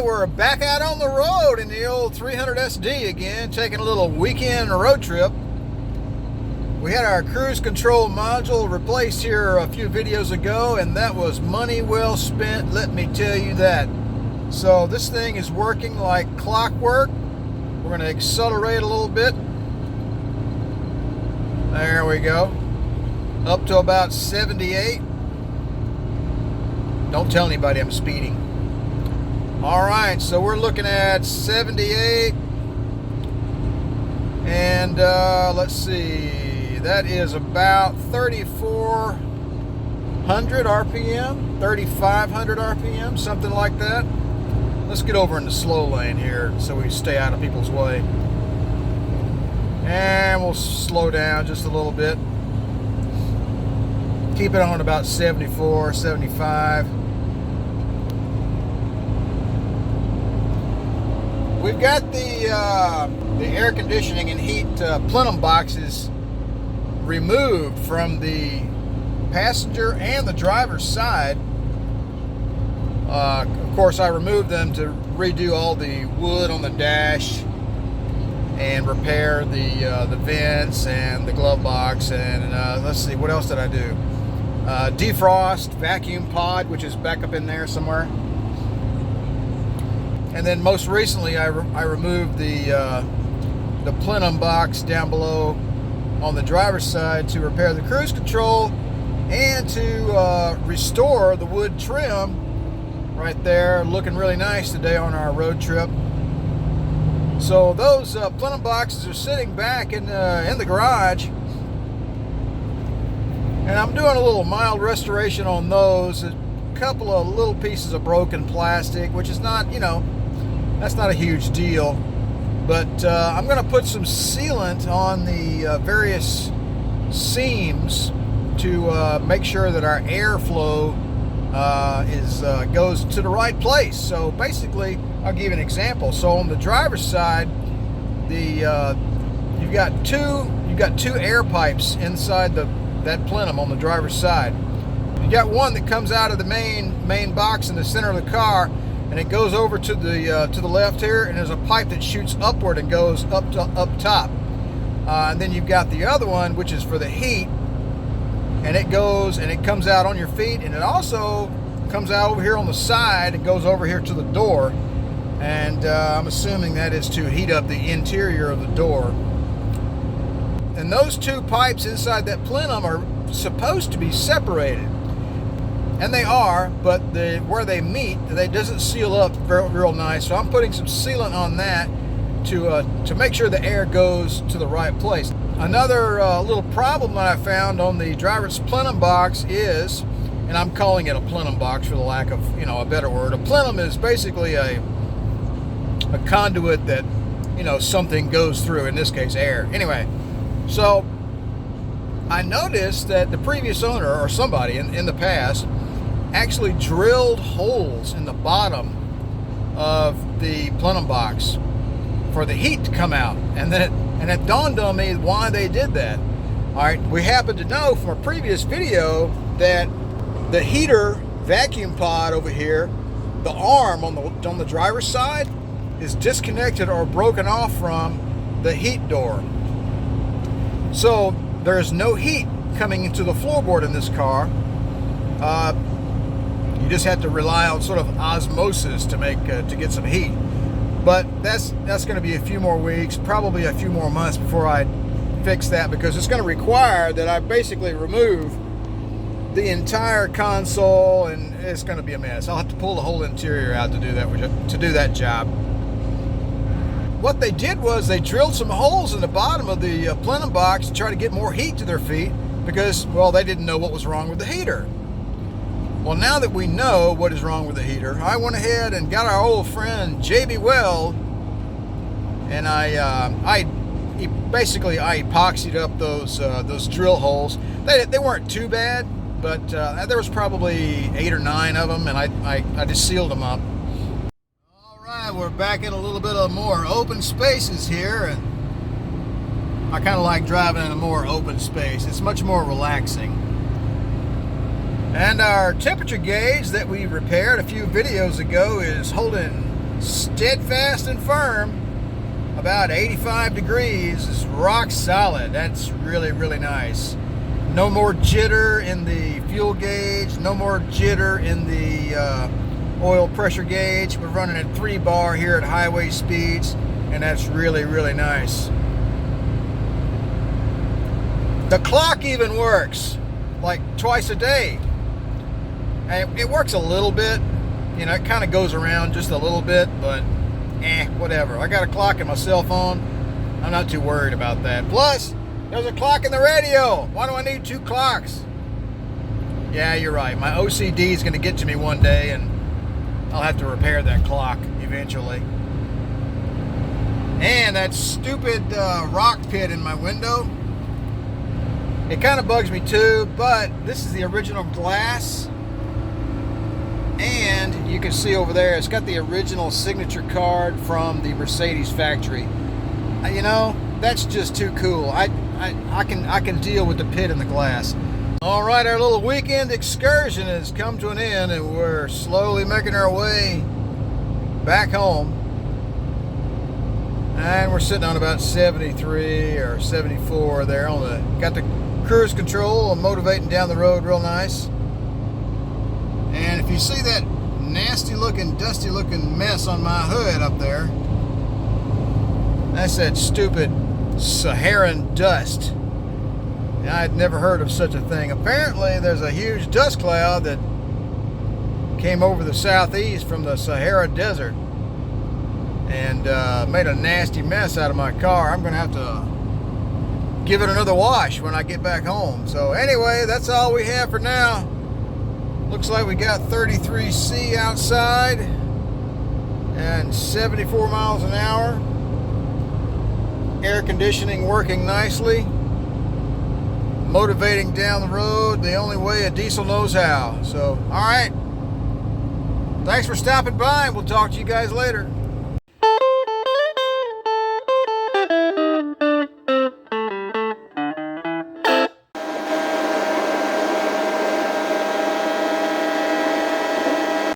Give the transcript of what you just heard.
right, we're back out on the road in the old 300SD again, taking a little weekend road trip. We had our cruise control module replaced here a few videos ago, and that was money well spent, let me tell you that. So this thing is working like clockwork. We're going to accelerate a little bit. There we go. Up to about 78. Don't tell anybody I'm speeding. All right, so we're looking at 78, and let's see, that is about 3,400 RPM, 3,500 RPM, something like that. Let's get over in the slow lane here so we stay out of people's way. And we'll slow down just a little bit. Keep it on about 74, 75. We've got the air conditioning and heat plenum boxes removed from the passenger and the driver's side. Of course, I removed them to redo all the wood on the dash and repair the vents and the glove box. And let's see, what else did I do? Defrost, vacuum pod, which is back up in there somewhere. And then most recently, I removed the plenum box down below on the driver's side to repair the cruise control and to restore the wood trim right there, looking really nice today on our road trip. So those plenum boxes are sitting back in the garage, and I'm doing a little mild restoration on those. A couple of little pieces of broken plastic, which is not, that's not a huge deal, but I'm going to put some sealant on the various seams to make sure that our airflow goes to the right place. So basically, I'll give you an example. So on the driver's side, you've got two air pipes inside that plenum on the driver's side. You got one that comes out of the main box in the center of the car, and it goes over to the left here, and there's a pipe that shoots upward and goes up top. And then you've got the other one, which is for the heat, and it goes and it comes out on your feet, and it also comes out over here on the side and goes over here to the door. And I'm assuming that is to heat up the interior of the door. And those two pipes inside that plenum are supposed to be separated. And they are, but where they meet, they doesn't seal up real nice. So I'm putting some sealant on that to make sure the air goes to the right place. Another little problem that I found on the driver's plenum box is, and I'm calling it a plenum box for the lack of a better word. A plenum is basically a conduit that something goes through. In this case, air. Anyway, so I noticed that the previous owner or somebody in the past actually drilled holes in the bottom of the plenum box for the heat to come out, and it dawned on me why they did that. All right, we happen to know from a previous video that the heater vacuum pod over here, the arm on the driver's side, is disconnected or broken off from the heat door. So there's no heat coming into the floorboard in this car. You just have to rely on sort of osmosis to get some heat. But that's going to be a few more weeks, probably a few more months before I fix that, because it's going to require that I basically remove the entire console, and it's going to be a mess. I'll have to pull the whole interior out to do that job. What they did was they drilled some holes in the bottom of the plenum box to try to get more heat to their feet because, well, they didn't know what was wrong with the heater. Well, now that we know what is wrong with the heater, I went ahead and got our old friend JB Weld, and I epoxied up those drill holes. They weren't too bad, but there was probably 8 or 9 of them, and I just sealed them up. All right, we're back in a little bit of more open spaces here, and I kind of like driving in a more open space. It's much more relaxing. And our temperature gauge that we repaired a few videos ago is holding steadfast and firm. About 85 degrees is rock solid. That's really, really nice. No more jitter in the fuel gauge. No more jitter in the oil pressure gauge. We're running at 3 bar here at highway speeds, and that's really, really nice. The clock even works like twice a day. And it works a little bit. You know, it kind of goes around just a little bit, but whatever. I got a clock in my cell phone. I'm not too worried about that. Plus, there's a clock in the radio. Why do I need 2 clocks? Yeah, you're right. My OCD is going to get to me one day, and I'll have to repair that clock eventually. And that stupid rock pit in my window. It kind of bugs me too, but this is the original glass. And you can see over there, it's got the original signature card from the Mercedes factory. You know, that's just too cool. I can deal with the pit in the glass. All right, our little weekend excursion has come to an end, and we're slowly making our way back home. And we're sitting on about 73 or 74 there on the, got the cruise control and motivating down the road real nice. And if you see that nasty looking, dusty looking mess on my hood up there, that's that stupid Saharan dust. I'd never heard of such a thing. Apparently there's a huge dust cloud that came over the southeast from the Sahara Desert and made a nasty mess out of my car. I'm going to have to give it another wash when I get back home. So anyway, that's all we have for now. Looks like we got 33C outside and 74 miles an hour. Air conditioning working nicely. Motivating down the road the only way a diesel knows how. So, all right. Thanks for stopping by, and we'll talk to you guys later.